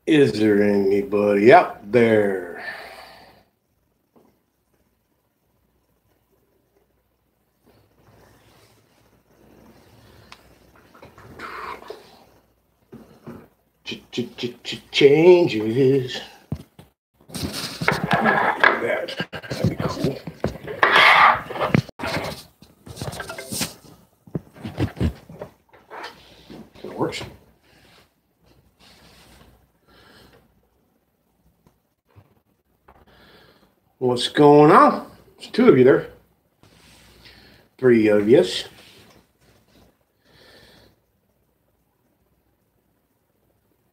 Is there anybody out there? Changes. That'd be cool. It works. What's going on? There's two of you there. Three of yous.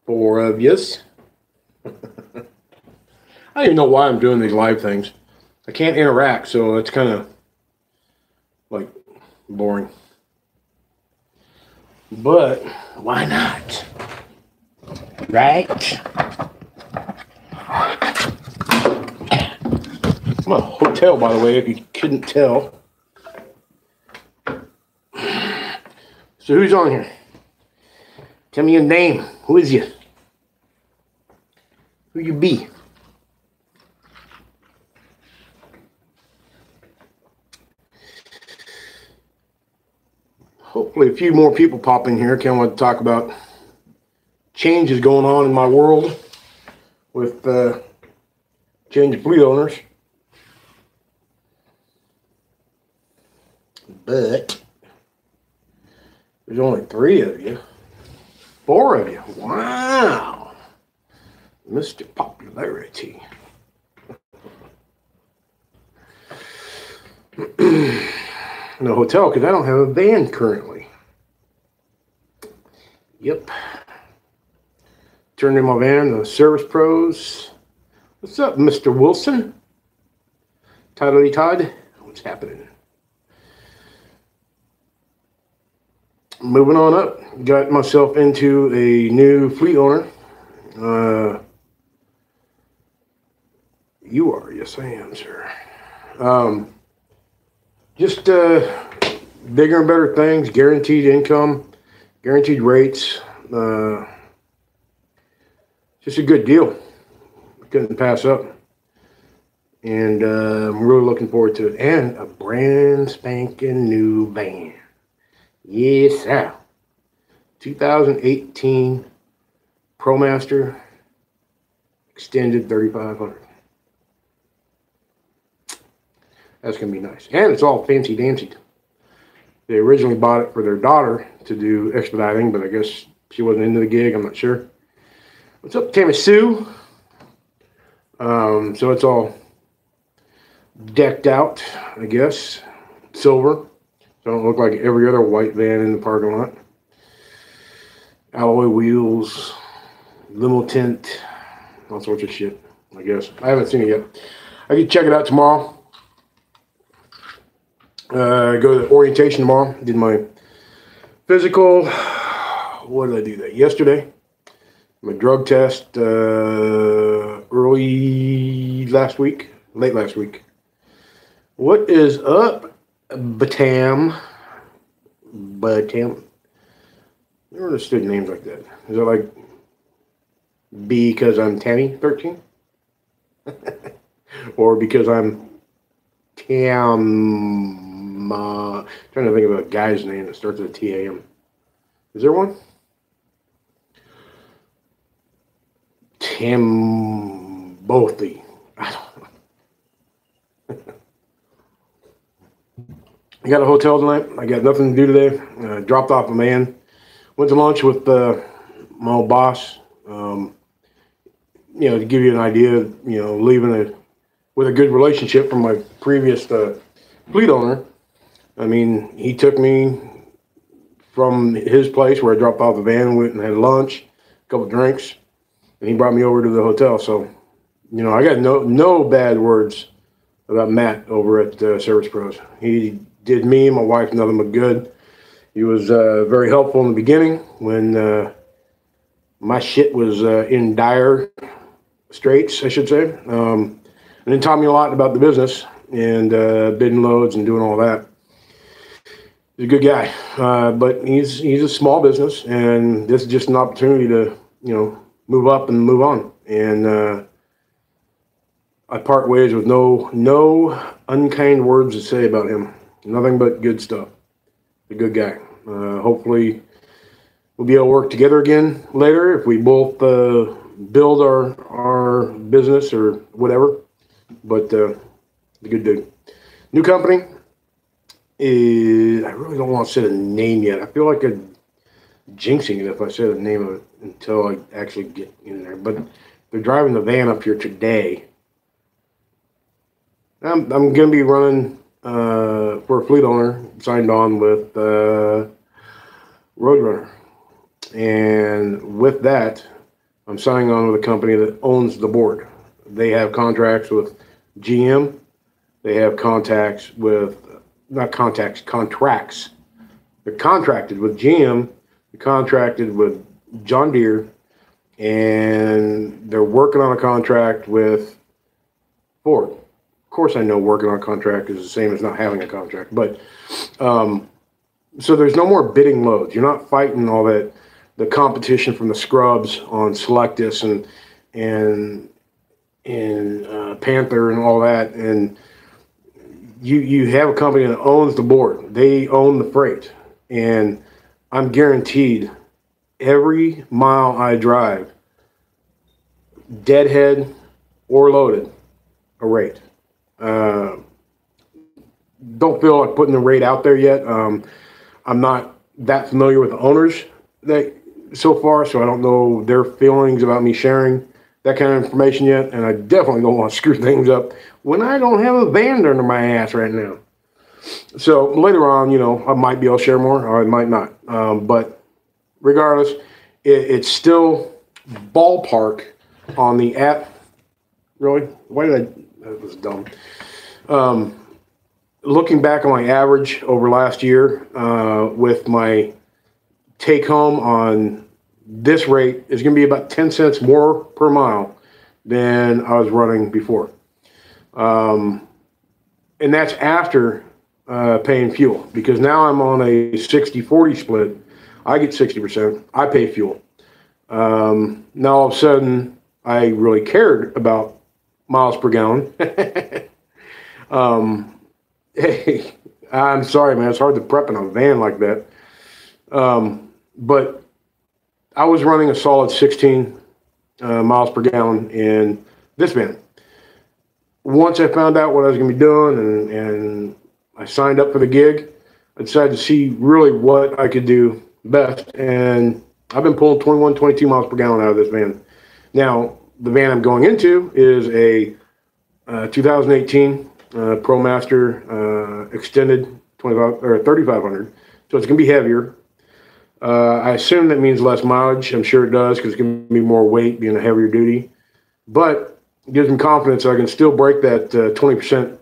Four of yous. I don't even know why I'm doing these live things. I can't interact, so it's kind of like boring. But why not? Right? I'm at a hotel, by the way, if you couldn't tell. So who's on here? Tell me your name. Who is you? Who you be? Hopefully a few more people pop in here. Can't want to talk about changes going on in my world with change of fleet owners. But there's only three of you. Four of you. Wow. Mr. Popularity. In a hotel because I don't have a van currently. Yep. Turned in my van to Service Pros. What's up, Mr. Wilson? Toddly Todd. What's happening? Moving on up. Got myself into a new fleet owner. You are, yes I am, sir. Just bigger and better things, guaranteed income, guaranteed rates. Just a good deal. Couldn't pass up. And I'm really looking forward to it. And a brand spanking new van. Yes, sir. 2018 ProMaster Extended 3500. That's going to be nice. And it's all fancy dancy. They originally bought it for their daughter to do expediting, but I guess she wasn't into the gig. I'm not sure. What's up, Tammy Sue? So it's all decked out, I guess. Silver. So it don't look like every other white van in the parking lot. Alloy wheels. Limo tint. All sorts of shit, I guess. I haven't seen it yet. I can check it out tomorrow. Go to the orientation tomorrow. Did my physical. What did I do that? Yesterday. My drug test early last week. Late last week. What is up, Batam? Batam. Never understood names like that. Is it like B because I'm Tammy 13? Or because I'm Tam... trying to think of a guy's name that starts with a T-A-M. Is there one? Tambothy. I don't know. I got a hotel tonight. I got nothing to do today. Dropped off a man. Went to lunch with my old boss. You know, to give you an idea, you know, leaving with a good relationship from my previous fleet owner. I mean, he took me from his place where I dropped off the van, went and had lunch, a couple drinks, and he brought me over to the hotel. So, you know, I got no bad words about Matt over at Service Pros. He did me and my wife nothing but good. He was very helpful in the beginning when my shit was in dire straits, I should say. and it taught me a lot about the business and bidding loads and doing all that. He's a good guy, but he's a small business, and this is just an opportunity to move up and move on. And I part ways with no unkind words to say about him. Nothing but good stuff. A good guy. Hopefully, we'll be able to work together again later if we both build our business or whatever. But a good dude. New company. I really don't want to say the name yet. I feel like I'm jinxing it if I say the name of it until I actually get in there. But they're driving the van up here today. I'm going to be running for a fleet owner, signed on with Roadrunner. And with that, I'm signing on with a company that owns the board. They have contracts with GM. They have contracts. They're contracted with GM. They're contracted with John Deere. And they're working on a contract with Ford. Of course, I know working on a contract is the same as not having a contract. But so there's no more bidding loads. You're not fighting all that, the competition from the scrubs on Selectus and Panther and all that. And you have a company that owns the board. They own the freight. And I'm guaranteed every mile I drive, deadhead or loaded, a rate. Don't feel like putting the rate out there yet. I'm not that familiar with the owners so far, so I don't know their feelings about me sharing that kind of information yet. And I definitely don't want to screw things up when I don't have a van under my ass right now. So later on, I might be able to share more, or I might not. But regardless, it's still ballpark on the app. Really? Why did that was dumb. Looking back on my average over last year, with my take home on this rate is going to be about 10 cents more per mile than I was running before. And that's after paying fuel, because now I'm on a 60-40 split. I get 60%. I pay fuel. Now all of a sudden, I really cared about miles per gallon. Hey, I'm sorry, man. It's hard to prep in a van like that. But I was running a solid 16 miles per gallon in this van. Once I found out what I was going to be doing and I signed up for the gig, I decided to see really what I could do best. And I've been pulling 21, 22 miles per gallon out of this van. Now, the van I'm going into is a 2018 ProMaster extended 25 or 3500, so it's going to be heavier. I assume that means less mileage. I'm sure it does, because it's going to be more weight being a heavier duty. But it gives me confidence I can still break that 20%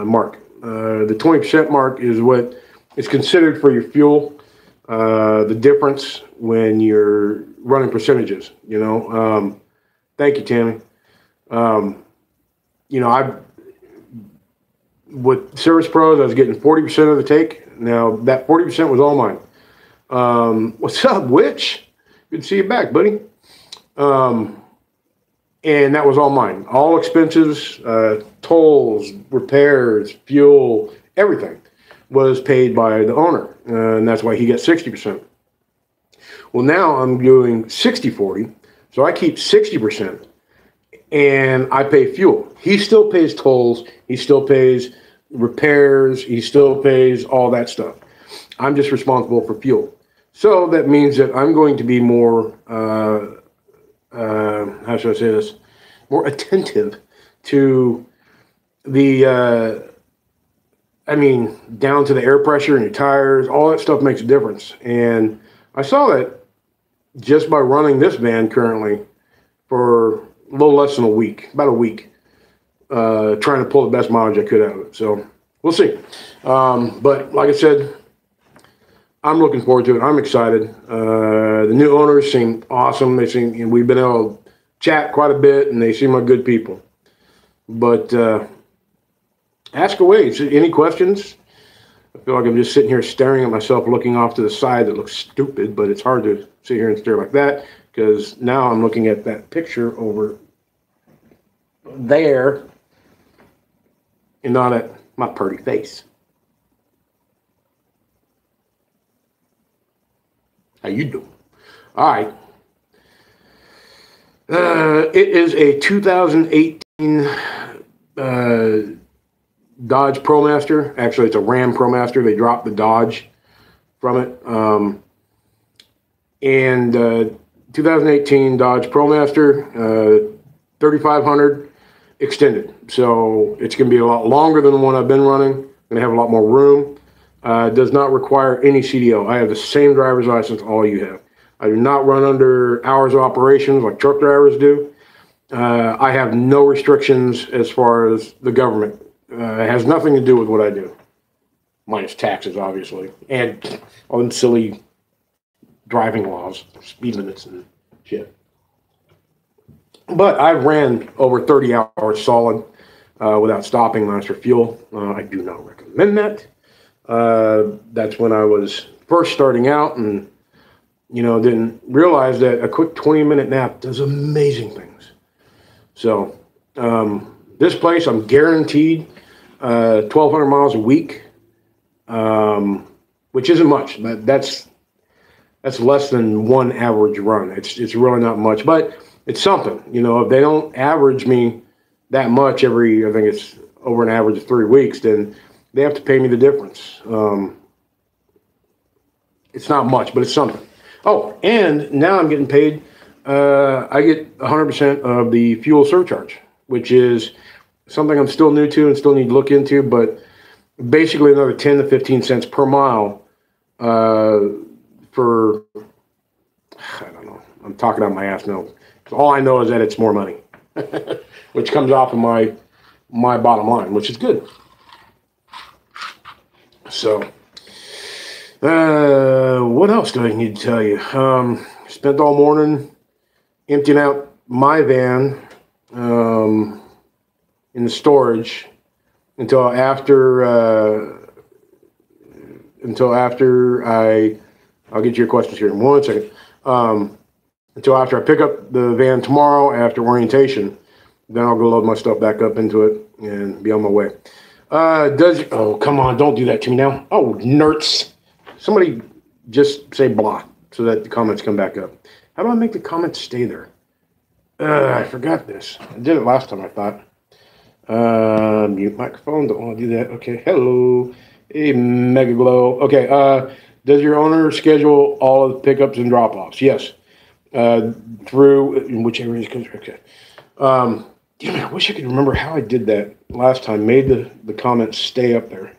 mark. The 20% mark is what is considered for your fuel. The difference when you're running percentages. Thank you, Tammy. With Service Pros, I was getting 40% of the take. Now, that 40% was all mine. What's up, Witch? Good to see you back, buddy. And that was all mine. All expenses, tolls, repairs, fuel, everything was paid by the owner. And that's why he got 60%. Well, now I'm doing 60-40. So I keep 60%. And I pay fuel. He still pays tolls. He still pays repairs. He still pays all that stuff. I'm just responsible for fuel. So that means that I'm going to be more, how should I say this, more attentive to the, down to the air pressure in your tires. All that stuff makes a difference. And I saw that just by running this van currently for a little less than a week, about a week, trying to pull the best mileage I could out of it. So we'll see. But like I said, I'm looking forward to it. I'm excited. The new owners seem awesome. We've been able to chat quite a bit, and they seem like good people. But ask away. Any questions? I feel like I'm just sitting here staring at myself, looking off to the side. That looks stupid, but it's hard to sit here and stare like that because now I'm looking at that picture over there and not at my pretty face. How you doing? All right. It is a 2018 Dodge ProMaster. Actually, it's a Ram ProMaster. They dropped the Dodge from it. And 2018 Dodge ProMaster, 3500 extended. So it's going to be a lot longer than the one I've been running. Going to have a lot more room. Does not require any CDL. I have the same driver's license all you have. I do not run under hours of operations like truck drivers do. I have no restrictions as far as the government. It has nothing to do with what I do. Minus taxes, obviously. And all them silly driving laws, speed limits and shit. But I ran over 30 hours solid without stopping unless for fuel. I do not recommend that. That's when I was first starting out and, didn't realize that a quick 20-minute nap does amazing things. So this place, I'm guaranteed 1,200 miles a week, which isn't much. That's less than one average run. It's really not much, but it's something. If they don't average me that much every, I think it's over an average of 3 weeks, then they have to pay me the difference. It's not much, but it's something. Oh, and now I'm getting paid. I get 100% of the fuel surcharge, which is something I'm still new to and still need to look into, but basically another 10 to 15 cents per mile for, I don't know. I'm talking out my ass now. All I know is that it's more money, which comes off of my bottom line, which is good. So, what else do I need to tell you? Spent all morning emptying out my van in the storage until after I'll get to your questions here in 1 second. Until after I pick up the van tomorrow after orientation, then I'll go load my stuff back up into it and be on my way. Oh, come on, don't do that to me now. Oh, nerds. Somebody just say blah so that the comments come back up. How do I make the comments stay there? I forgot this. I did it last time, I thought. Mute microphone, don't want to do that. Okay, hello. Hey, Mega Glow. Okay, does your owner schedule all of the pickups and drop-offs? Yes. Through whichever is good. Okay. Damn it, I wish I could remember how I did that last time. Made the comments stay up there.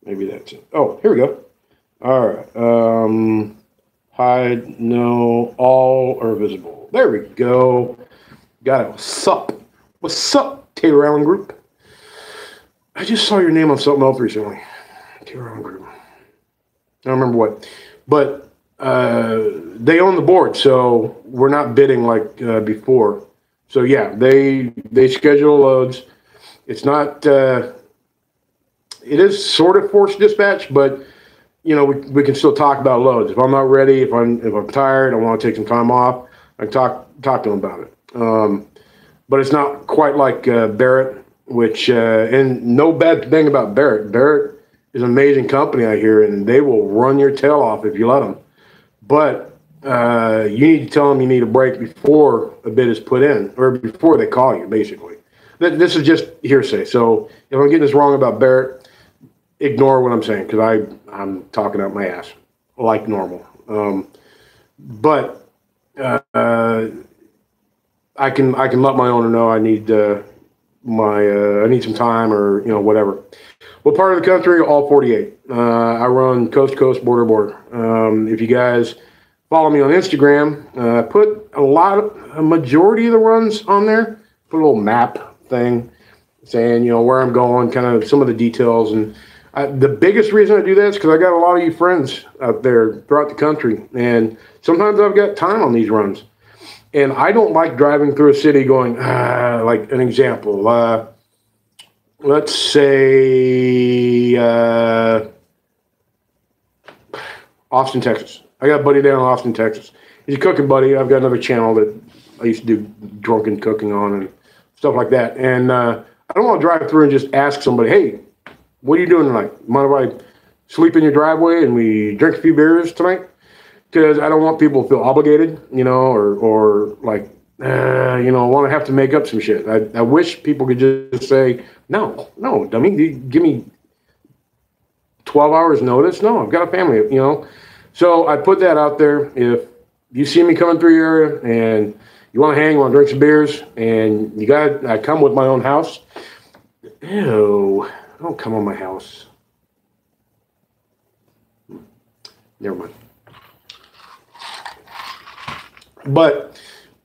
Maybe that's it. Oh, here we go. All right. Hide, no, all are visible. There we go. Got it. What's up? What's up, Taylor Allen Group? I just saw your name on something else recently. Taylor Allen Group. I don't remember what. But they own the board, so we're not bidding like before. So yeah, they schedule loads. It's not. It is sort of forced dispatch, but we can still talk about loads. If I'm not ready, if I'm tired, I want to take some time off, I can talk to them about it. But it's not quite like Barrett, which and no bad thing about Barrett. Barrett is an amazing company out here, and they will run your tail off if you let them. But you need to tell them you need a break before a bid is put in, or before they call you, basically. This is just hearsay. So if I'm getting this wrong about Barrett, ignore what I'm saying, because I'm talking out my ass like normal. But I can let my owner know I need I need some time, or whatever. What part of the country? All 48. I run coast to coast, border to border. If you guys follow me on Instagram, I put a majority of the runs on there. Put a little map thing saying where I'm going, kind of some of the details. And the biggest reason I do that is because I got a lot of you friends out there throughout the country, and sometimes I've got time on these runs. And I don't like driving through a city going, like an example. Let's say Austin, Texas. I got a buddy down in Austin, Texas. He's a cooking buddy. I've got another channel that I used to do drunken cooking on and stuff like that. And I don't want to drive through and just ask somebody, hey, what are you doing tonight? Mind if I sleep in your driveway and we drink a few beers tonight? Because I don't want people to feel obligated, or like, want to have to make up some shit. I wish people could just say, no, dummy, give me 12 hours notice. No, I've got a family, So I put that out there. If you see me coming through your area and you want to hang, want to drink some beers, and I come with my own house. Ew, don't come on my house. Never mind. But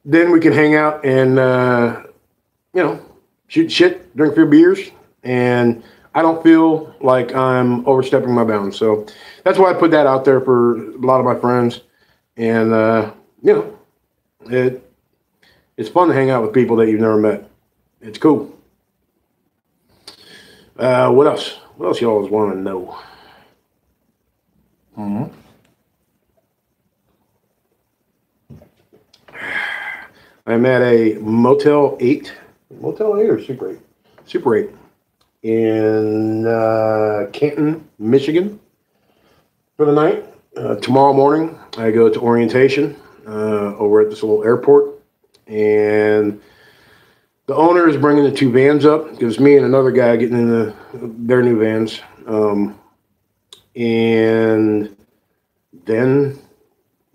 then we can hang out and, shoot shit, drink a few beers, and I don't feel like I'm overstepping my bounds. So that's why I put that out there for a lot of my friends. And, it's fun to hang out with people that you've never met. It's cool. What else? What else you always want to know? I'm at a Motel 8. Motel 8 or Super 8? Super 8. In Canton, Michigan for the night. Tomorrow morning, I go to orientation over at this little airport. And the owner is bringing the 2 vans up because me and another guy getting in their new vans. And then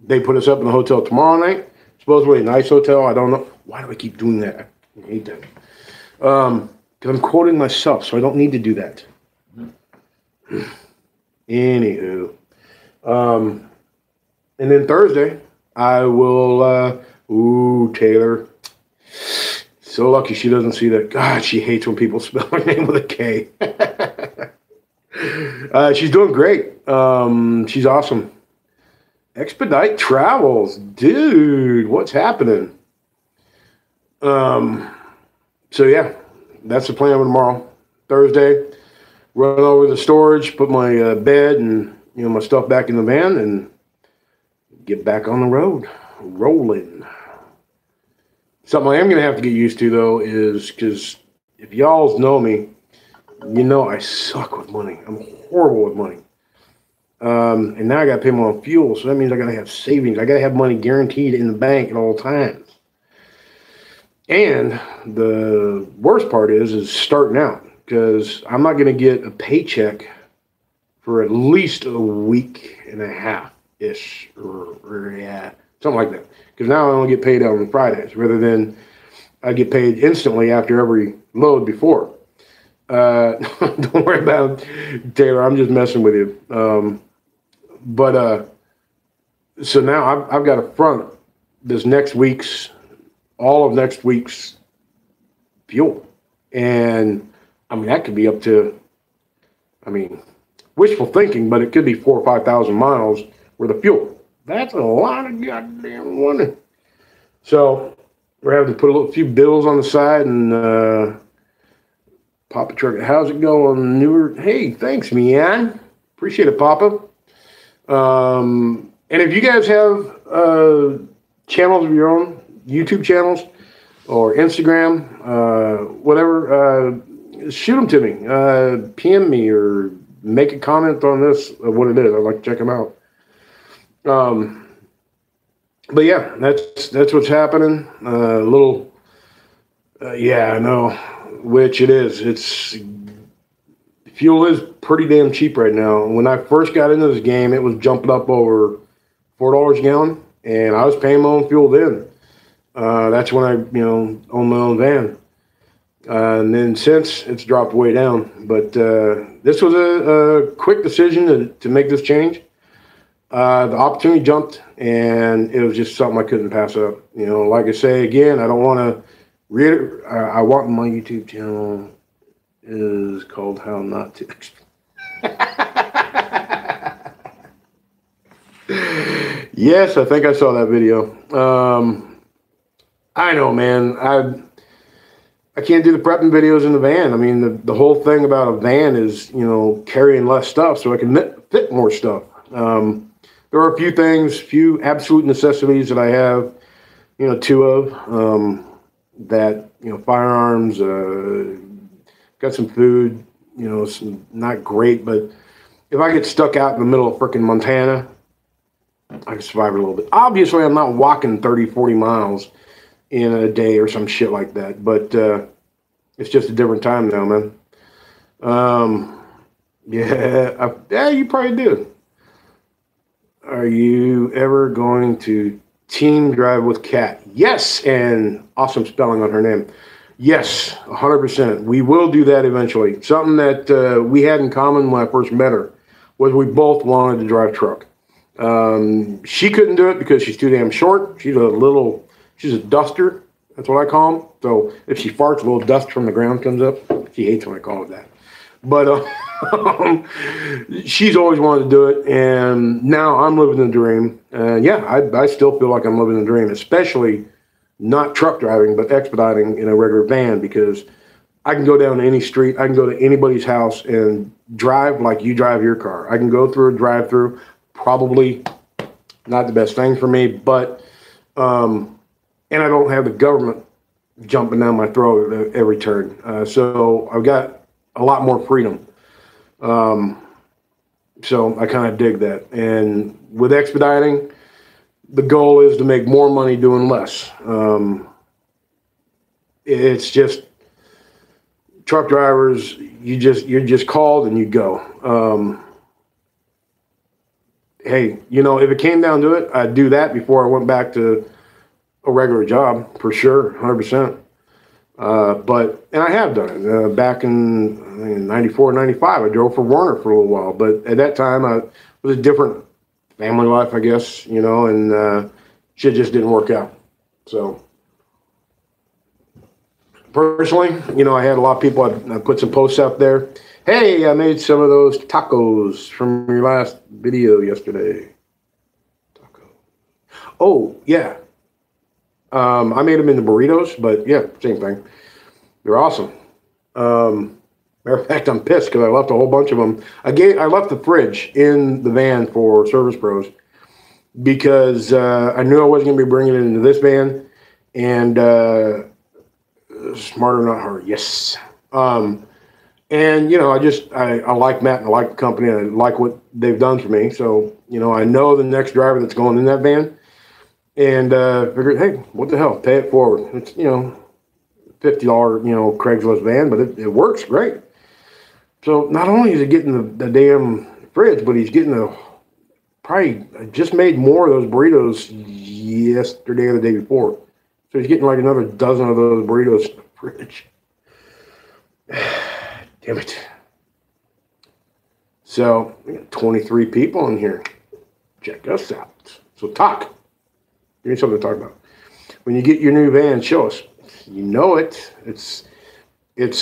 they put us up in the hotel tomorrow night. Supposedly a nice hotel. I don't know. Why do I keep doing that? I hate that. Because I'm quoting myself, so I don't need to do that. Anywho. And then Thursday, I will... Taylor. So lucky she doesn't see that. God, she hates when people spell her name with a K. She's doing great. She's awesome. Expedite Travels. Dude, what's happening? So yeah, that's the plan for tomorrow. Thursday, run over to the storage, put my bed and my stuff back in the van and get back on the road. Rolling. Something I am going to have to get used to, though, is because if y'all know me, I suck with money. I'm horrible with money. And now I got to pay my own fuel, so that means I got to have savings. I got to have money guaranteed in the bank at all times. And the worst part is starting out, because I'm not going to get a paycheck for at least a week and a half-ish, or yeah, something like that. Because now I only get paid on Fridays, rather than I get paid instantly after every load before. Don't worry about it, Taylor. I'm just messing with you. So now I've got to front all of next week's fuel. And, that could be up to, wishful thinking, but it could be 4,000 or 5,000 miles worth of fuel. That's a lot of goddamn money. So we're having to put a few bills on the side and Papa Trucker, how's it going? Hey, thanks, man. Appreciate it, Papa. And if you guys have channels of your own, YouTube channels or Instagram, whatever, shoot them to me. PM me or make a comment on this of what it is. I'd like to check them out. But yeah, that's what's happening. Yeah, I know, which it is. Fuel is pretty damn cheap right now. When I first got into this game, it was jumping up over $4 a gallon, and I was paying my own fuel then. That's when I, owned my own van. And then since, it's dropped way down. But this was a quick decision to make this change. The opportunity jumped, and it was just something I couldn't pass up. Like I say again, I don't want to reiterate. I want my YouTube channel is called How Not to. Yes, I think I saw that video. I know, man. I can't do the prepping videos in the van. I mean, the whole thing about a van is, you know, carrying less stuff so I can fit more stuff. There are a few things, few absolute necessities that I have, you know, two of, that, you know, firearms, got some food, you know, some not great, but if I get stuck out in the middle of frickin' Montana, I can survive a little bit. Obviously, I'm not walking 30, 40 miles in a day or some shit like that, but it's just a different time now, man. Yeah, you probably do. Are you ever going to team drive with Kat? Yes, and awesome spelling on her name. Yes, 100%. We will do that eventually. Something that we had in common when I first met her was we both wanted to drive truck. She couldn't do it because she's too damn short. She's a duster. That's what I call them. So if she farts, a little dust from the ground comes up. She hates when I call it that. But she's always wanted to do it, and now I'm living the dream. Yeah, I still feel like I'm living the dream, especially not truck driving, but expediting in a regular van, because I can go down any street. I can go to anybody's house and drive like you drive your car. I can go through a drive-through. Probably not the best thing for me, but and I don't have the government jumping down my throat at every turn. So I've got a lot more freedom. So I kind of dig that. And with expediting, the goal is to make more money doing less. It's just truck drivers, you're just called and you go. Hey, you know, if it came down to it, I'd do that before I went back to a regular job, for sure, 100%. And I have done it. Back in 94, 95, I drove for Warner for a little while. But at that time, it was a different family life, I guess, you know, and shit just didn't work out. So, personally, you know, I had a lot of people, I put some posts out there. Hey, I made some of those tacos from your last video yesterday. Taco. Oh, yeah. I made them into burritos, but yeah, same thing. They're awesome. Matter of fact, I'm pissed because I left a whole bunch of them. I left the fridge in the van for Service Pros because I knew I wasn't going to be bringing it into this van, and smarter, not harder. Yes. And you know, I like Matt and I like the company and I like what they've done for me. So you know, I know the next driver that's going in that van. And figured, hey, what the hell? Pay it forward. It's, you know, $50, you know, Craigslist van, but it works great. So not only is he getting the damn fridge, but he's getting probably just made more of those burritos yesterday or the day before. So he's getting like another dozen of those burritos in the fridge. Damn it. So we got 23 people in here. Check us out. So talk. Give me something to talk about. When you get your new van, show us. You know it. It's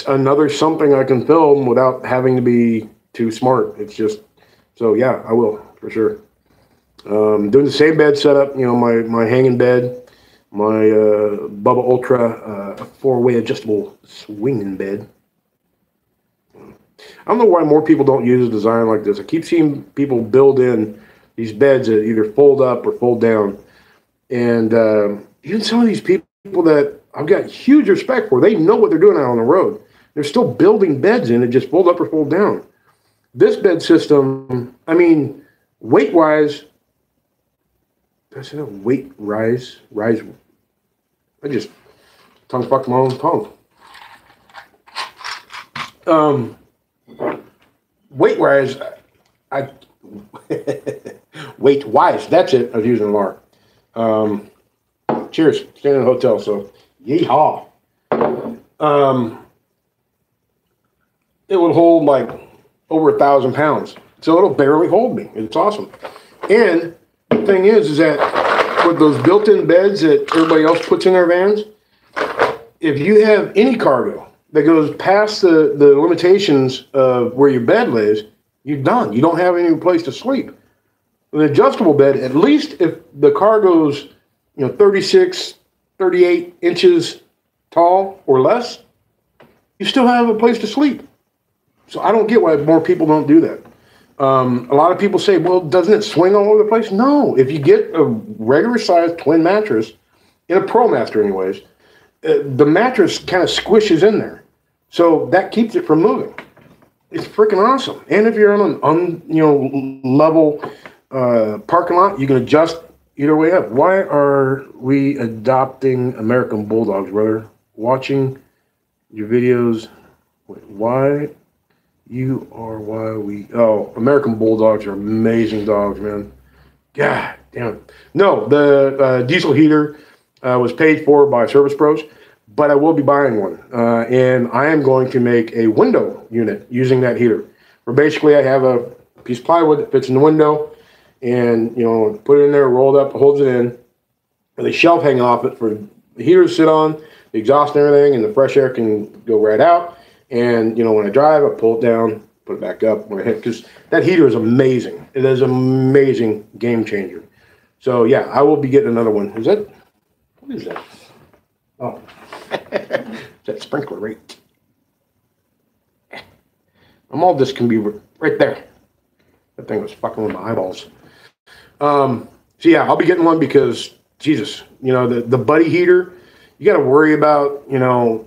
another something I can film without having to be too smart. It's just, so yeah, I will, for sure. Doing the same bed setup, you know, my hanging bed, my Bubba Ultra 4-way adjustable swinging bed. I don't know why more people don't use a design like this. I keep seeing people build in these beds that either fold up or fold down. And even some of these people that I've got huge respect for, they know what they're doing out on the road. They're still building beds in that just fold up or fold down. This bed system, I mean, weight-wise, did I say that? Weight rise? I just tongue-fucked my own tongue. Weight-wise, weight-wise, that's it. I was using an R. Cheers. Staying in a hotel, so yeehaw. It would hold like over 1,000 pounds, so it'll barely hold me. It's awesome. And the thing is that with those built-in beds that everybody else puts in their vans, if you have any cargo that goes past the limitations of where your bed lays, you're done. You don't have any place to sleep. An adjustable bed, at least if the car goes, 36 38 inches tall or less, you still have a place to sleep. So I don't get why more people don't do that. A lot of people say, well, doesn't it swing all over the place? No. If you get a regular sized twin mattress, in a ProMaster anyways, the mattress kind of squishes in there. So that keeps it from moving. It's freaking awesome. And if you're on an level parking lot, you can adjust either way up. Why are we adopting American Bulldogs, brother? Watching your videos. Wait, why we... Oh, American Bulldogs are amazing dogs, man. God damn it. No, the diesel heater was paid for by Service Pros, but I will be buying one. And I am going to make a window unit using that heater. Where basically I have a piece of plywood that fits in the window, and, put it in there, rolled up, holds it in, and a shelf hanging off it for the heater to sit on, the exhaust and everything, and the fresh air can go right out. And, when I drive, I pull it down, put it back up when I hit, because that heater is amazing. It is an amazing game changer. So, yeah, I will be getting another one. What is that? Oh, that sprinkler rate. This can be right there. That thing was fucking with my eyeballs. So, yeah, I'll be getting one because, Jesus, the buddy heater, you got to worry about,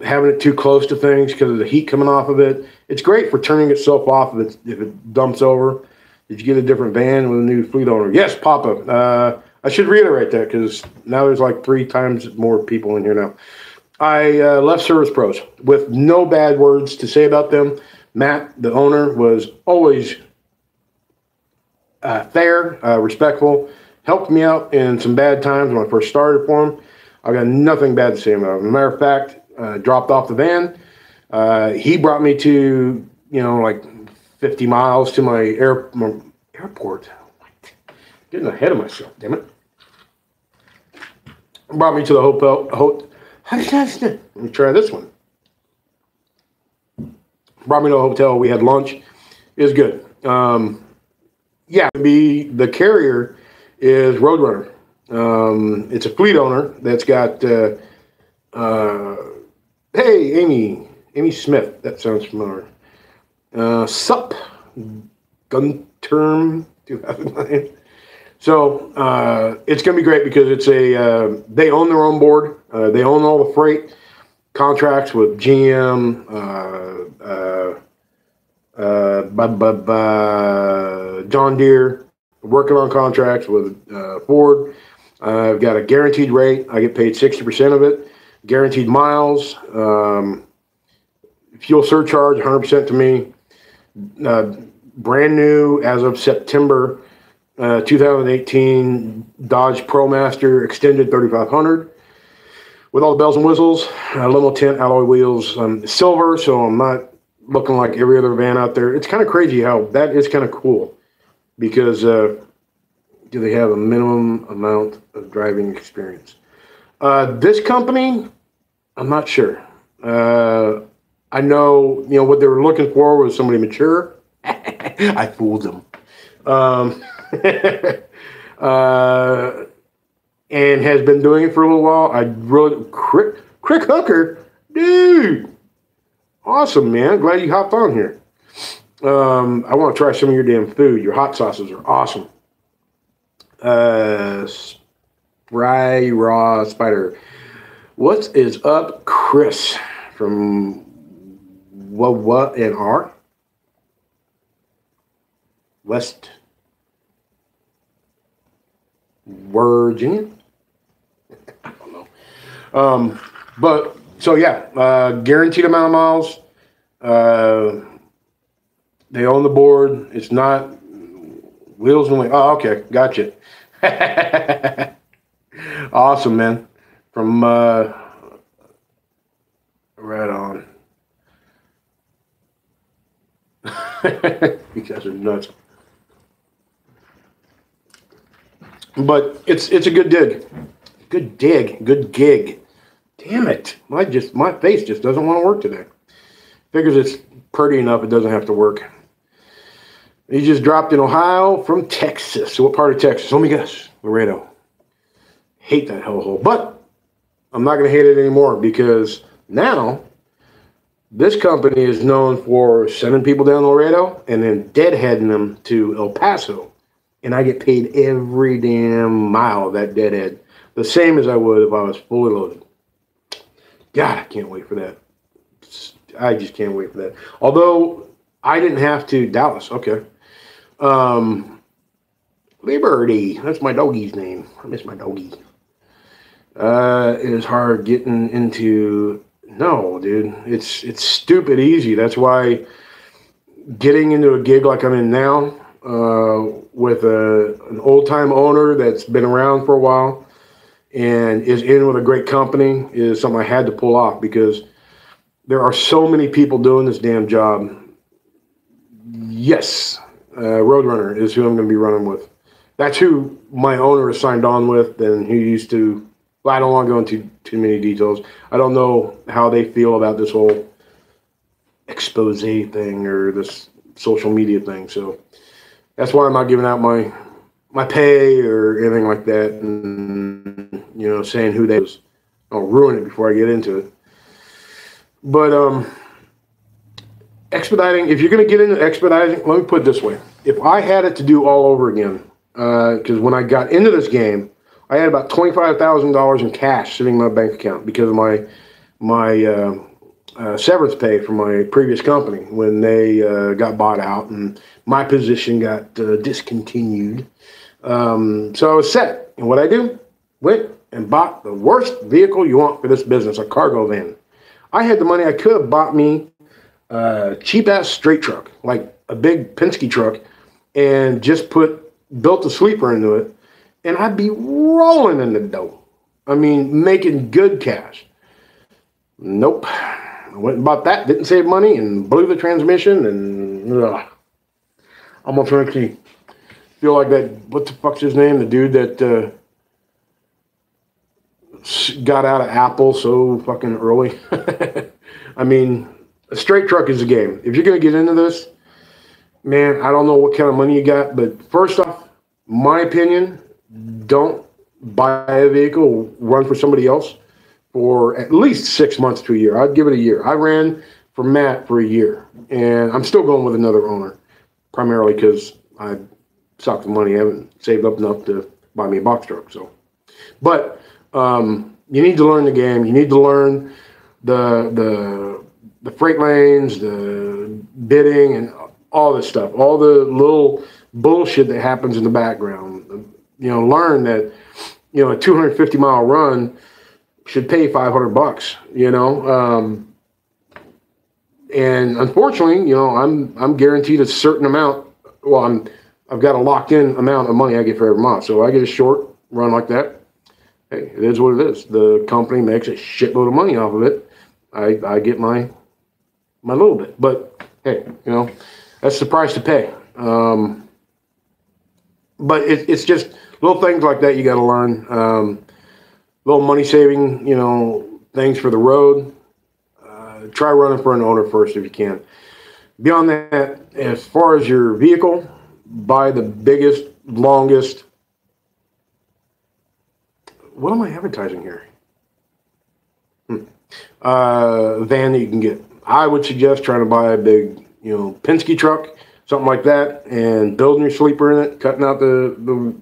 having it too close to things because of the heat coming off of it. It's great for turning itself off if it dumps over. Did you get a different van with a new fleet owner? Yes, Papa. I should reiterate that because now there's like 3 times more people in here now. I left Service Pros with no bad words to say about them. Matt, the owner, was always fair, respectful, helped me out in some bad times when I first started for him. I got nothing bad to say about him. As a matter of fact, dropped off the van. He brought me to, like 50 miles to my airport. Getting ahead of myself, damn it. Brought me to the hotel. Let me try this one. Brought me to a hotel. We had lunch. It was good. Yeah, the carrier is Roadrunner. It's a fleet owner that's got, hey, Amy Smith. That sounds familiar. SUP, Gunterm 2009. So it's going to be great because it's they own their own board. They own all the freight contracts with GM, John Deere, working on contracts with Ford. I've got a guaranteed rate. I get paid 60% of it. Guaranteed miles. Fuel surcharge, 100% to me. Brand new as of September 2018 Dodge ProMaster Extended 3500 with all the bells and whistles. Limo tint, alloy wheels. Silver, so I'm not looking like every other van out there. It's kind of crazy how that is kind of cool because do they have a minimum amount of driving experience? This company, I'm not sure. I know, what they were looking for was somebody mature. I fooled them. And has been doing it for a little while. I really, Crick Hooker, dude. Awesome, man. Glad you hopped on here. I want to try some of your damn food. Your hot sauces are awesome. Spry Raw Spider. What is up, Chris from what and R? West Virginia? I don't know. But so yeah, guaranteed amount of miles. They own the board. It's not wheels and wheels. Oh, okay, gotcha. Awesome, man. From right on. You guys are nuts. But it's a good dig. Good dig. Good gig. Damn it. My face just doesn't want to work today. Figures it's pretty enough it doesn't have to work. He just dropped in Ohio from Texas. So what part of Texas? Let me guess. Laredo. Hate that hellhole. But I'm not going to hate it anymore because now this company is known for sending people down Laredo and then deadheading them to El Paso. And I get paid every damn mile of that deadhead. The same as I would if I was fully loaded. God, I can't wait for that. I just can't wait for that. Although I didn't have to. Dallas, okay. Liberty, that's my doggy's name. I miss my doggy. It is hard getting into. No, dude, it's stupid easy. That's why getting into a gig like I'm in now, with an old time owner that's been around for a while and is in with a great company is something I had to pull off because there are so many people doing this damn job. Yes, Roadrunner is who I'm going to be running with. That's who my owner is signed on with, and who used to. Well, I don't want to go into too many details. I don't know how they feel about this whole expose thing or this social media thing. So that's why I'm not giving out my pay or anything like that, and saying who they is. I'll ruin it before I get into it. But expediting, if you're going to get into expediting, let me put it this way. If I had it to do all over again, because when I got into this game, I had about $25,000 in cash sitting in my bank account because of my severance pay from my previous company when they got bought out and my position got discontinued. So I was set. And what I do? Went and bought the worst vehicle you want for this business, a cargo van. I had the money. I could have bought me a cheap-ass straight truck, like a big Penske truck, and just built a sleeper into it, and I'd be rolling in the dough. I mean, making good cash. Nope. I went and bought that, didn't save money, and blew the transmission, and almost makes me feel like that, what the fuck's his name? The dude that got out of Apple so fucking early. I mean, a straight truck is a game. If you're going to get into this, man, I don't know what kind of money you got, but first off, my opinion, don't buy a vehicle, run for somebody else for at least 6 months to a year. I'd give it a year. I ran for Matt for a year, and I'm still going with another owner, primarily because I suck the money. I haven't saved up enough to buy me a box truck. So, but you need to learn the game. You need to learn the freight lanes, the bidding, and all this stuff, all the little bullshit that happens in the background. Learn that, a 250-mile run should pay $500, and unfortunately, I'm guaranteed a certain amount. Well, I've got a locked-in amount of money I get for every month. So I get a short run like that. Hey, it is what it is. The company makes a shitload of money off of it. I get my little bit. But hey, that's the price to pay. But it's just little things like that you got to learn. Little money saving, things for the road. Try running for an owner first if you can. Beyond that, as far as your vehicle, buy the biggest, longest. What am I advertising here? Van that you can get. I would suggest trying to buy a big, Penske truck, something like that, and building your sleeper in it, cutting out the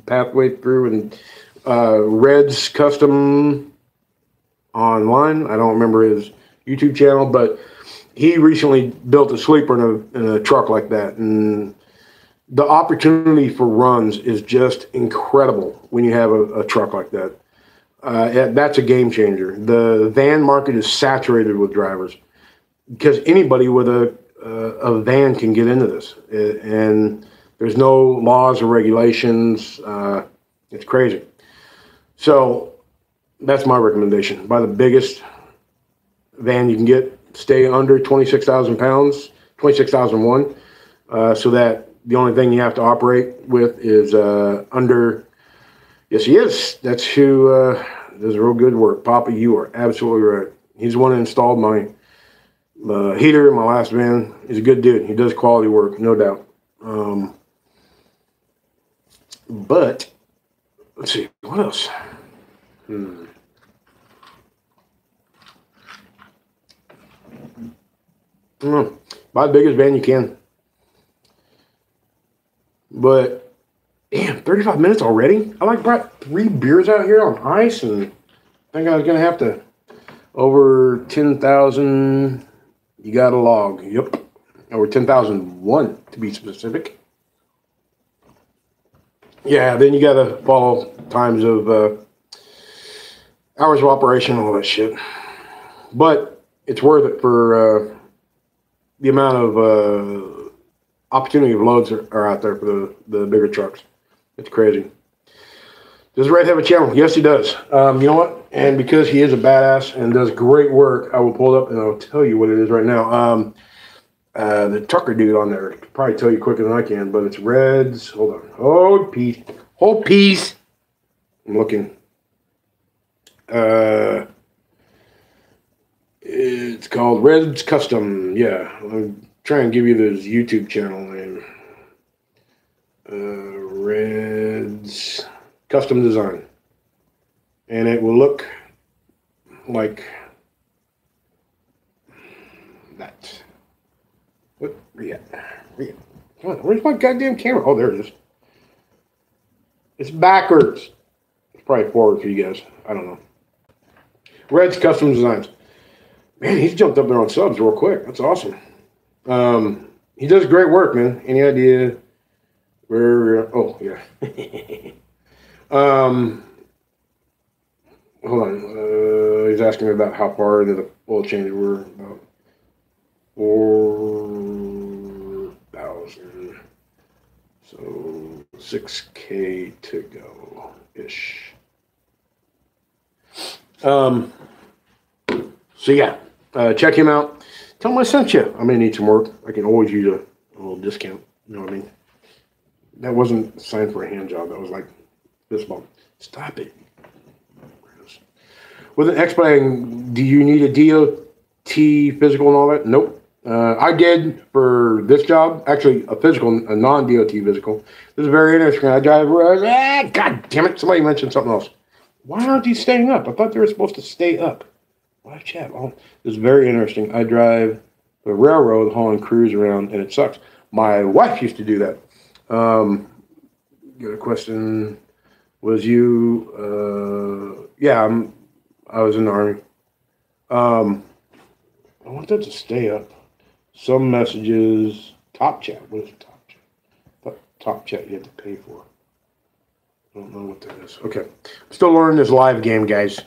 pathway through, and Red's Custom Online. I don't remember his YouTube channel, but he recently built a sleeper in a truck like that, and the opportunity for runs is just incredible when you have a truck like that. That's a game changer. The van market is saturated with drivers because anybody with a van can get into this, and there's no laws or regulations. It's crazy. So that's my recommendation. Buy the biggest van you can get. Stay under 26,000 pounds, 26,001, so that the only thing you have to operate with is under. Yes, he is. That's who does real good work. Papa, you are absolutely right. He's the one that installed my heater in my last van. He's a good dude. He does quality work, no doubt. But let's see, what else? Buy the biggest van you can. But, damn, 35 minutes already? I like brought 3 beers out here on ice, and I think I was going to have to, over 10,000, you got a log. Yep. Over 10,001 to be specific. Yeah, then you got to follow times of hours of operation, all that shit. But it's worth it for the amount of opportunity of loads are out there for the bigger trucks. It's crazy. Does Red have a channel? Yes, he does. You know what? And because he is a badass and does great work, I will pull it up and I'll tell you what it is right now. The trucker dude on there could probably tell you quicker than I can, but it's Red's. Hold on. Hold peace. I'm looking. It's called Red's Custom. Yeah, I'll try and give you this YouTube channel name. Red's Custom Design. And it will look like that. What? Yeah. Come on, where's my goddamn camera? Oh, there it is. It's backwards. It's probably forward for you guys. I don't know. Red's Custom Designs. Man, he's jumped up there on subs real quick. That's awesome. He does great work, man. Any idea where? Oh, yeah. Hold on. He's asking me about how far into the oil change we're. About 4,000. So 6K to go ish. So yeah, check him out. Tell him I sent you. I may need some work. I can always use a little discount. You know what I mean? That wasn't signed for a hand job. That was like this bump. Stop it. With an expediting, do you need a DOT physical and all that? Nope. I did for this job, actually a physical, a non-DOT physical. This is very interesting. I drive, God damn it, somebody mentioned something else. Why aren't you staying up? I thought they were supposed to stay up. Why chat? Oh, this is very interesting. I drive the railroad hauling crews around, and it sucks. My wife used to do that. Got a question. Was you, yeah, I was in the Army. I want that to stay up. Some messages. Top chat. What is top chat? Top chat you have to pay for. I don't know what that is. Okay. I'm still learning this live game, guys.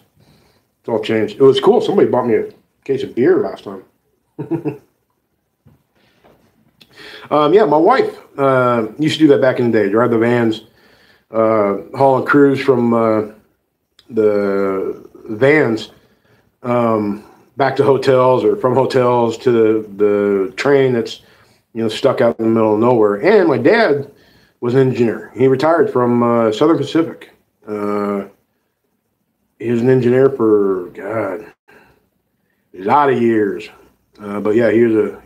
It's all changed. It was cool. Somebody bought me a case of beer last time. Yeah, my wife used to do that back in the day. Drive the vans, hauling crews from the vans back to hotels or from hotels to the train that's, you know, stuck out in the middle of nowhere. And my dad was an engineer. He retired from Southern Pacific. He was an engineer for, God, a lot of years. But yeah, he was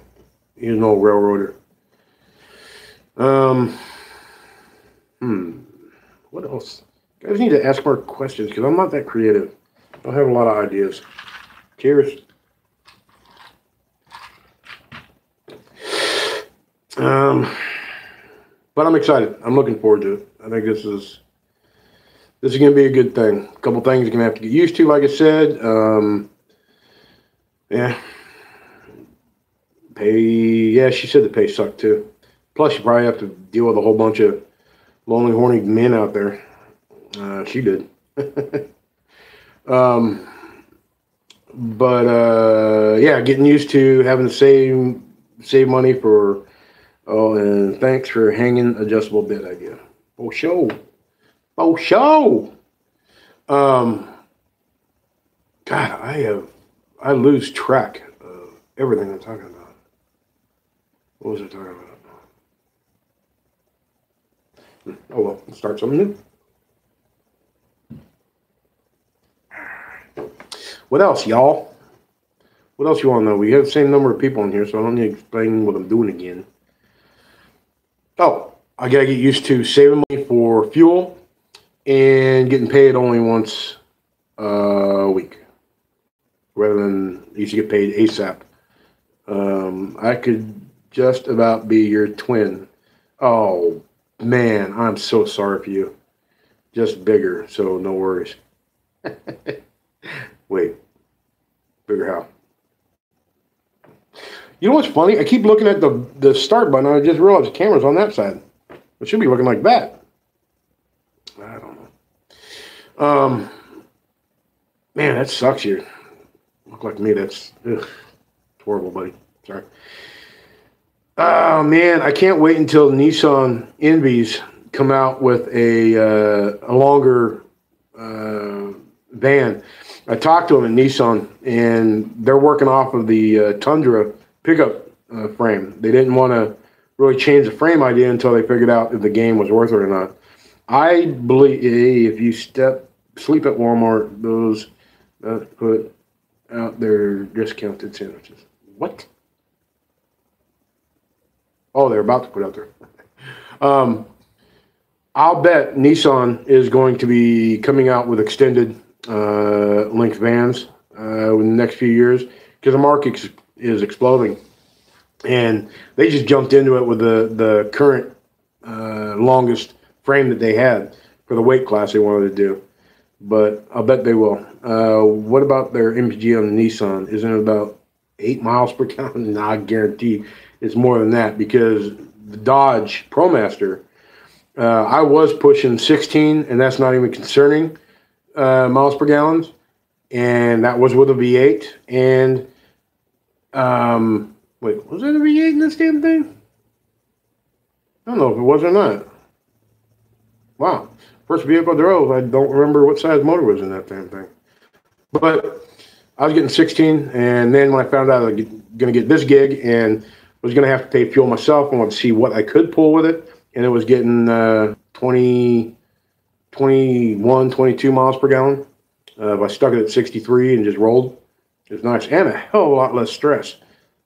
an old railroader. What else? You guys need to ask more questions because I'm not that creative. I don't have a lot of ideas. Cheers. But I'm excited. I'm looking forward to it. I think this is going to be a good thing. A couple things you're going to have to get used to, like I said. Yeah. Pay. Yeah, she said the pay sucked too. Plus, you probably have to deal with a whole bunch of lonely, horny men out there. She did. But yeah, getting used to having to save money for. Oh, and thanks for hanging adjustable bed idea. Oh, show. God, I lose track of everything I'm talking about. What was I talking about? Oh well, let's start something new. What else, y'all? What else you want to know? We have the same number of people in here, so I don't need to explain what I'm doing again. Oh, I gotta get used to saving money for fuel and getting paid only once a week, rather than I used to get paid ASAP. I could just about be your twin. Oh, man, I'm so sorry for you. Just bigger, so no worries. Wait, bigger how? You know what's funny? I keep looking at the start button, and I just realized the camera's on that side. It should be looking like that. I don't know. Man, that sucks you. Look like me. That's horrible, buddy. Sorry. Oh man, I can't wait until Nissan Envies come out with a longer van. I talked to them in Nissan, and they're working off of the Tundra pickup frame. They didn't want to really change the frame idea until they figured out if the game was worth it or not. I believe if you sleep at Walmart, those put out their discounted sandwiches. What? Oh, they're about to put out there. I'll bet Nissan is going to be coming out with extended length vans in the next few years because the market is exploding, and they just jumped into it with the current longest frame that they had for the weight class they wanted to do. But I'll bet they will. What about their MPG on the Nissan? Isn't it about 8 miles per gallon? Nah, I guarantee it's more than that because the Dodge ProMaster, I was pushing 16, and that's not even concerning miles per gallon, and that was with a V8. And wait, was that a V8 in this damn thing? I don't know if it was or not. Wow. First vehicle I drove, I don't remember what size motor was in that damn thing. But I was getting 16, and then when I found out I was going to get this gig and was going to have to pay fuel myself, I wanted to see what I could pull with it, and it was getting 20, 21, 22 miles per gallon. If I stuck it at 63 and just rolled, it was nice, and a hell of a lot less stress.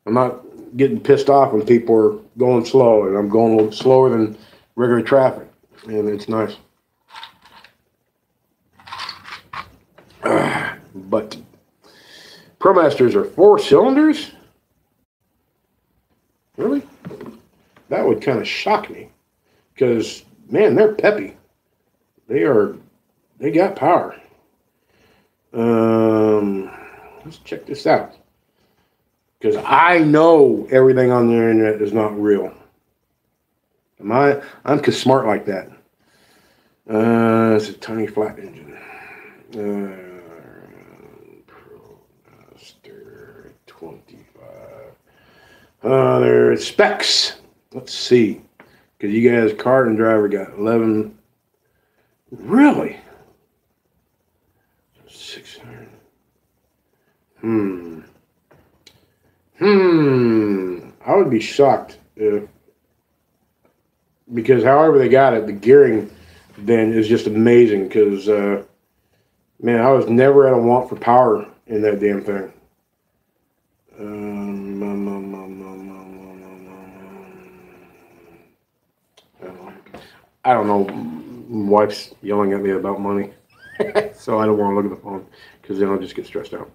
I'm not getting pissed off when people are going slow, and I'm going a little slower than regular traffic, and it's nice. But ProMasters are 4 cylinders? Really? That would kind of shock me. Because, man, they're peppy. They got power. Let's check this out. Because I know everything on the internet is not real. I'm smart like that. It's a tiny flat engine. ProMaster 25. There's specs. Let's see. Because you guys, car and driver, got 11. Really? 600. I would be shocked if, because however they got it, the gearing then is just amazing. Because, man, I was never at a want for power in that damn thing. I don't know. My wife's yelling at me about money, so I don't want to look at the phone because then I'll just get stressed out.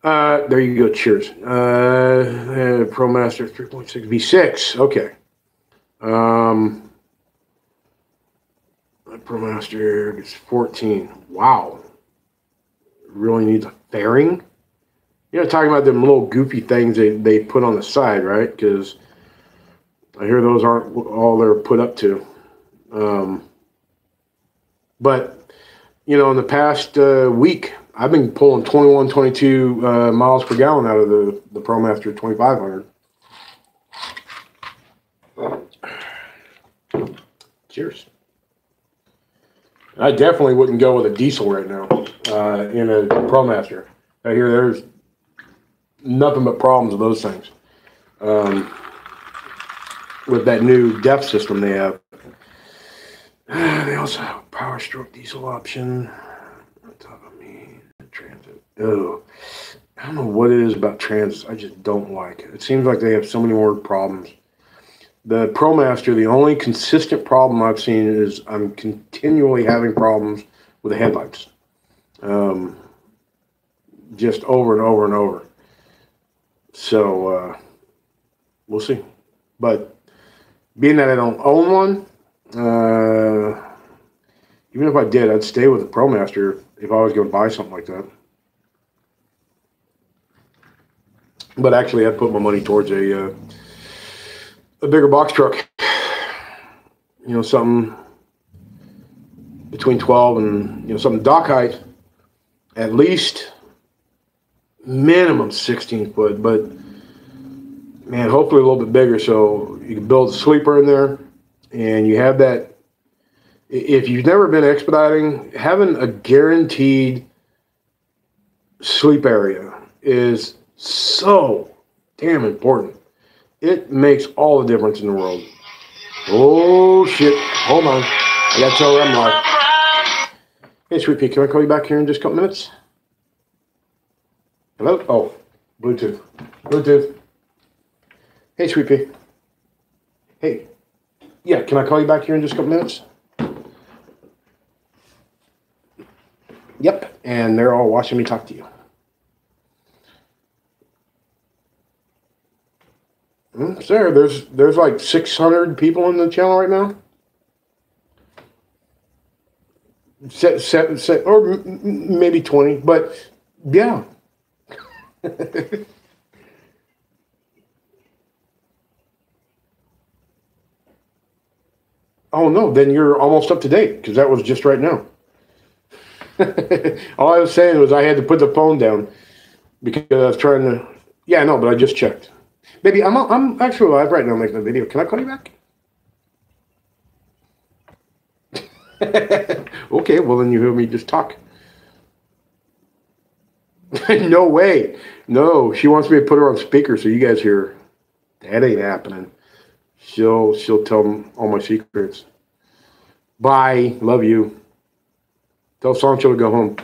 There you go. Cheers. ProMaster 3.6 V6. Okay. ProMaster gets 14. Wow. Really needs a fairing. You know, talking about them little goofy things they put on the side, right? Because I hear those aren't all they're put up to. But, you know, in the past week, I've been pulling 21, 22 miles per gallon out of the ProMaster 2500. Cheers. I definitely wouldn't go with a diesel right now in a ProMaster. I hear there's nothing but problems with those things. With that new DEF system they have. They also have a Power Stroke diesel option. On top of me, Transit. Oh, I don't know what it is about Transits. I just don't like it. It seems like they have so many more problems. The ProMaster, the only consistent problem I've seen is I'm continually having problems with the headlights. Just over and over and over. So we'll see. But being that I don't own one, even if I did, I'd stay with the ProMaster if I was going to buy something like that. But actually, I'd put my money towards a bigger box truck. You know, something between 12 and, you know, something dock height, at least minimum 16 foot, but man, hopefully a little bit bigger so you can build a sleeper in there and you have that. If you've never been expediting, having a guaranteed sleep area is so damn important. It makes all the difference in the world. Oh shit, hold on. I gotta tell her I'm live. Hey, Sweet Pea, can I call you back here in just a couple minutes? Hello? Oh, Bluetooth. Bluetooth. Hey, Sweet Pea. Hey. Yeah, can I call you back here in just a couple minutes? Yep, and they're all watching me talk to you. Sarah, there's like 600 people on the channel right now. Or maybe 20, but yeah. Oh no, then you're almost up to date because that was just right now. All I was saying was I had to put the phone down because I was trying to. Yeah, no, but I just checked. Baby, I'm actually live right now making a video. Can I call you back? Okay, well then you hear me just talk. No way. No, she wants me to put her on speaker so you guys hear. That ain't happening. She'll tell them all my secrets. Bye. Love you. Tell Sancho to go home.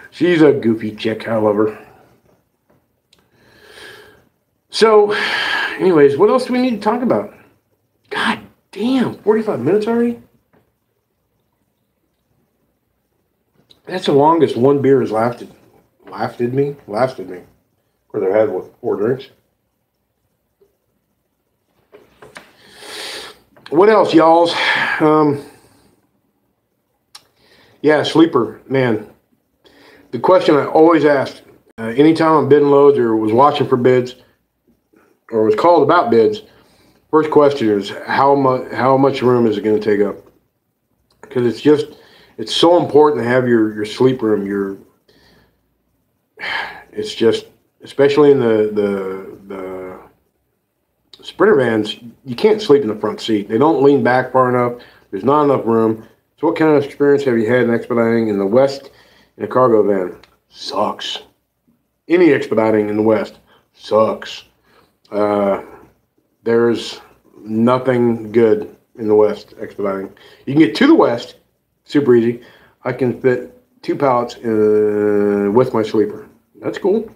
She's a goofy chick. I love her. So, anyways, what else do we need to talk about? God damn, 45 minutes already? That's the longest one beer has lasted. Lasted me? Or they've had with 4 drinks. What else, y'alls? Yeah, sleeper, man. The question I always asked, anytime I'm bidding loads or was watching for bids, or was called about bids, first question is how much room is it going to take up? Because it's so important to have your sleep room. It's just, especially in the Sprinter vans, you can't sleep in the front seat. They don't lean back far enough. There's not enough room. So what kind of experience have you had in expediting in the West in a cargo van? Sucks. Any expediting in the West sucks. There's nothing good in the West expediting. You can get to the West, super easy. I can fit 2 pallets with my sleeper. That's cool.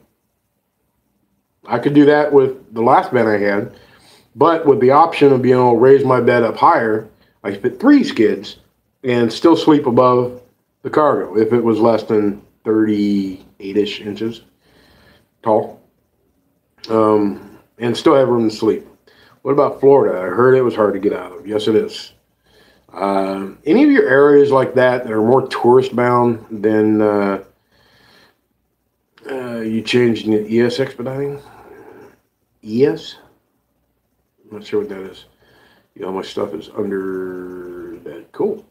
I could do that with the last van I had, but with the option of being able to raise my bed up higher, I could fit 3 skids and still sleep above the cargo if it was less than 38-ish inches tall, and still have room to sleep. What about Florida? I heard it was hard to get out of. Yes, it is. Any of your areas like that are more tourist bound than you changed in ES expediting? ES? I'm not sure what that is. You know, my stuff is under that. Cool.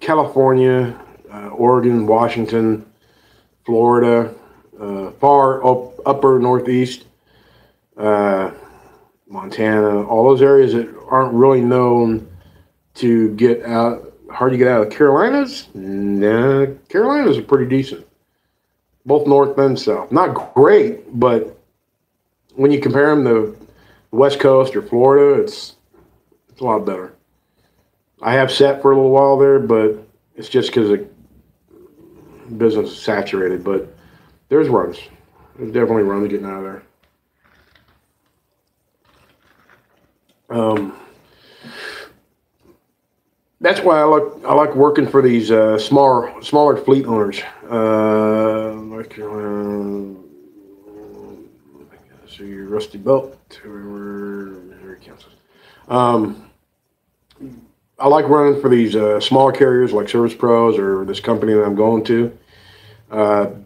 California, Oregon, Washington, Florida, far upper Northeast, Montana, all those areas that aren't really known to get out, hard to get out of. Carolinas? Nah, Carolinas are pretty decent. Both north and south. Not great, but when you compare them to the West Coast or Florida, it's a lot better. I have sat for a little while there, but it's just because the business is saturated. But there's runs. There's definitely runs getting out of there. that's why I like working for these smaller fleet owners. Like so your Rusty Belt, I like running for these smaller carriers like Service Pros or this company that I'm going to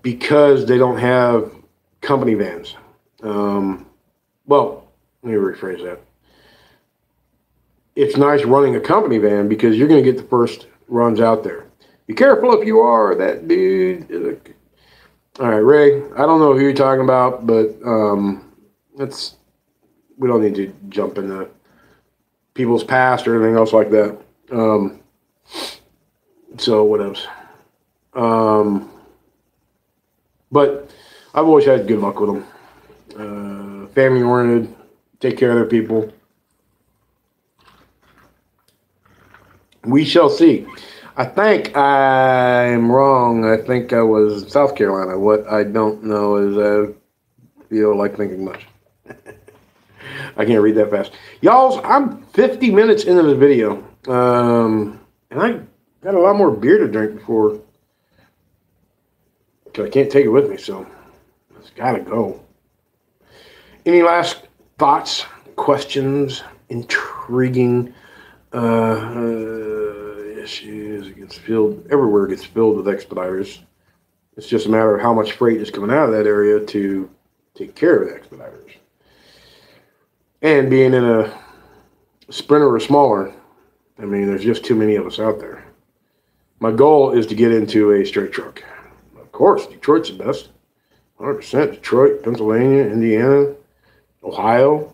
because they don't have company vans. Well, let me rephrase that. It's nice running a company van because you're going to get the first runs out there. Be careful if you are that dude. All right, Ray, I don't know who you're talking about, but we don't need to jump into people's past or anything else like that. So what else? But I've always had good luck with them. Family oriented, take care of their people. We shall see. I think I'm wrong. I think I was South Carolina. What I don't know is I feel like thinking much. I can't read that fast. Y'all, I'm 50 minutes into this video. And I got a lot more beer to drink before. Because I can't take it with me, so it's got to go. Any last thoughts, questions, intriguing issues? It gets filled everywhere. It gets filled with expediters. It's just a matter of how much freight is coming out of that area to take care of the expediters. And being in a Sprinter or smaller, I mean, there's just too many of us out there. My goal is to get into a straight truck. Of course, Detroit's the best. 100%. Detroit, Pennsylvania, Indiana, Ohio.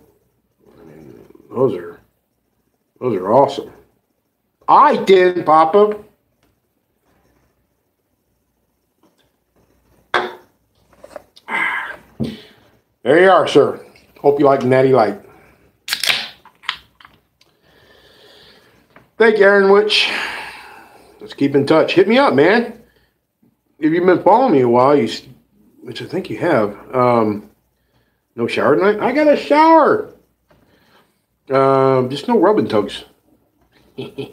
I mean, those are awesome. I did, Papa. There you are, sir. Hope you like Natty Light. Thank you, Aaron Witch. Let's keep in touch. Hit me up, man. If you've been following me a while, which I think you have. No shower tonight? I got a shower. Just no rubbing tugs. PM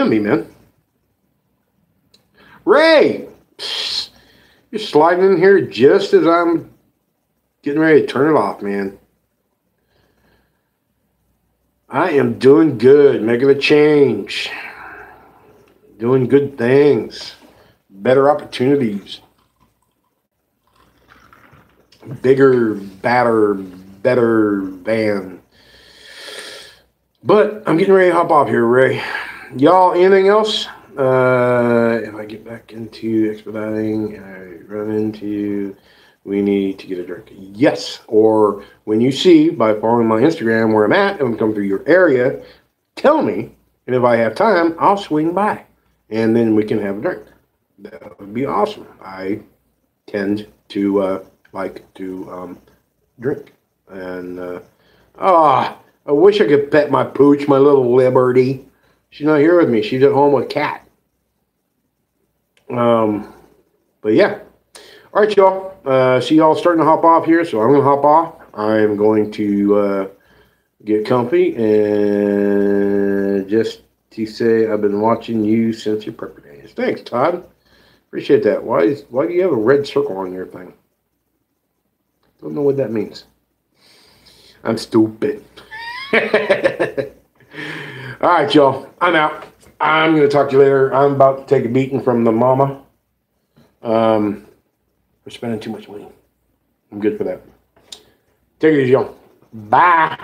me, man. Ray, you're sliding in here just as I'm getting ready to turn it off, man. I am doing good, making a change, doing good things, better opportunities, bigger, badder, better van. But I'm getting ready to hop off here, Ray. Y'all, anything else? If I get back into expediting and I run into, we need to get a drink. Yes. Or when you see by following my Instagram where I'm at and come through your area, tell me. And if I have time, I'll swing by. And then we can have a drink. That would be awesome. I tend to like to drink. And, I wish I could pet my pooch, my little Liberty. She's not here with me. She's at home with Cat. But yeah. All right, y'all. See y'all starting to hop off here, so I'm going to hop off. I'm going to get comfy and just to say I've been watching you since your prep days. Thanks, Todd. Appreciate that. Why do you have a red circle on your thing? Don't know what that means. I'm stupid. All right, y'all. I'm out. I'm going to talk to you later. I'm about to take a beating from the mama. We're spending too much money. I'm good for that. Take it easy, y'all. Bye.